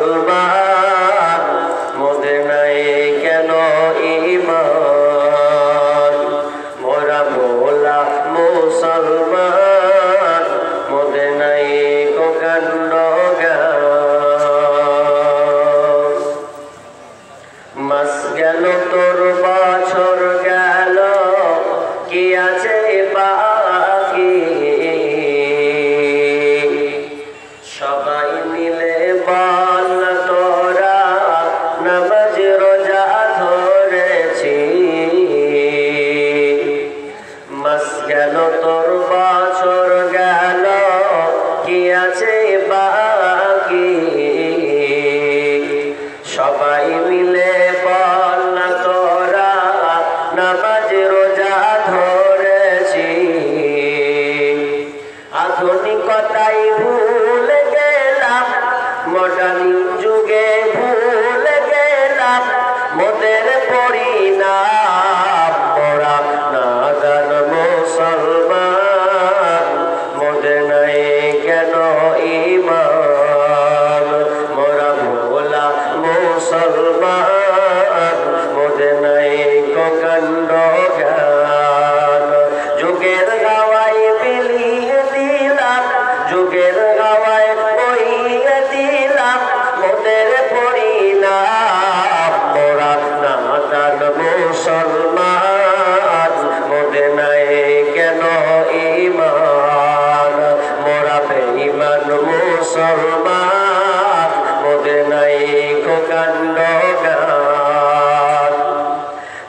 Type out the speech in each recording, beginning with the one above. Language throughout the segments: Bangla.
মুসলমান মোদের নাই কেন ঈমান মোরা ভোলা মুসলমান মোদের নাই কো কাণ্ড জ্ঞান মাস গেল তোর বছর গেল কি আছে বাকি সবাই মিলে বল তোরা নামাজ রোজা ধরেছি মাস গেল তোর বছর গেল কি আছে বাকি সবাই মিলে বল তোরা নামাজ রোজা ধরেছি আধুনিকতাই ভুলে গেলাম মডার্ন যুগে ভুলে গেলাম মোদের পরিণাম মোরা নাদান মুসলমান মোদের নাই কেন ঈমান মোরা ভোলা মুসলমান মোদের নাই কো কাণ্ড জ্ঞান যুগের গাওয়ায় বিলিয়ে দিলাম যুগের গাওয়ায় বইয়ে দিলাম মোদের পরিণাম মোরা নাদান মুসলমান মোদের নাই কেন ঈমান মোরা বেঈমান মুসলমান মোদের নাই কো কাণ্ড জ্ঞান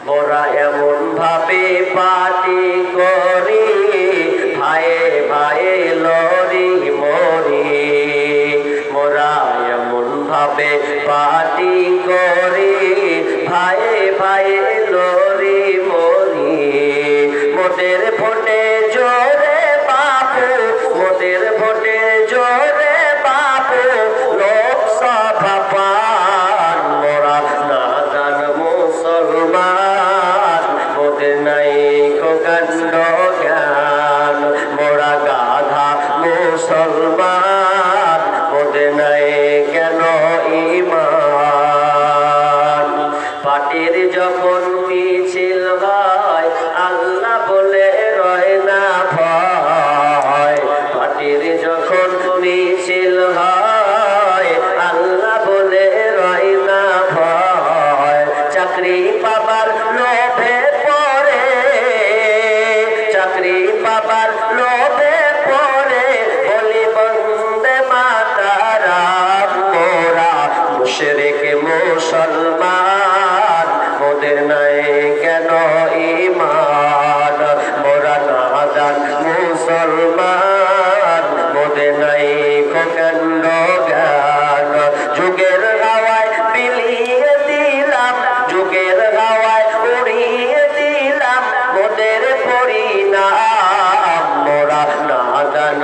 মোরা এমন ভাবে পাটি করি ভাইয়ে ভাইয়ে লরি মরি মোরা এমন ভাবে পাটি করি ভাইয়ে ভাইয়ে লরি মরি মোদের ভোটে জোরে বাপু মোদের ভোটে জোরে বাপু লোকসভা পান মোরা নাদান মুসলমান মোদের নাই কো কাণ্ড জ্ঞান মোরা গাধা মুসলমান মোদের নাই কেন ঈমান পাটির যখন মিছিল হয় আল্লাহ বলে রয় না ভয় পাটির যখন মিছিল হয় আল্লাহ বলে রয় না ভয় চাকরি পাবার লোভে পড়ে চাকরি পাবার লোভে পড়ে বলি বন্দে মাতারাম মোরা মুশরিক মুসলমান মোদের নাই কেন ঈমান মোরা নাদান মুসলমান মোদের নাই কো কাণ্ড জ্ঞান যুগের হাওয়ায় বিলিয়ে দিলাম যুগের হাওয়ায় উড়িয়ে দিলাম মোদের পরিণাম মোরা নাদান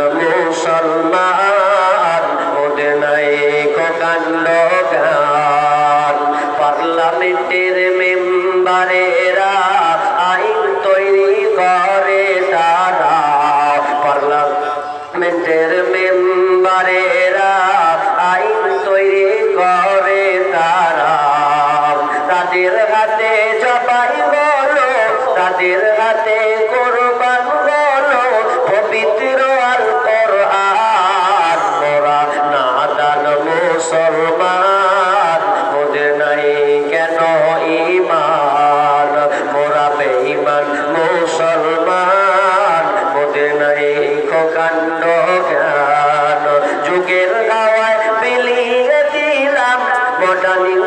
মুসলমান মোদের নাই কো কাণ্ড জ্ঞান পার্লামেন্টের মেম্বারেরা আইন তৈরি করে তারা পার্লামেন্টের মেম্বারেরা আইন তৈরি করে তারা তাদের হাতে জবাই হলো তাদের হাতে কোরবান হলো পবিত্র আল কোরআন মোরা নাদান মুসলমান মোদের নাই কেন ঈমান মোরা বেঈমান মুসলমান মোদের নাই কো কাণ্ড জ্ঞান যুগের গাওয়ায় বিলিয়ে দিলাম মডার্ন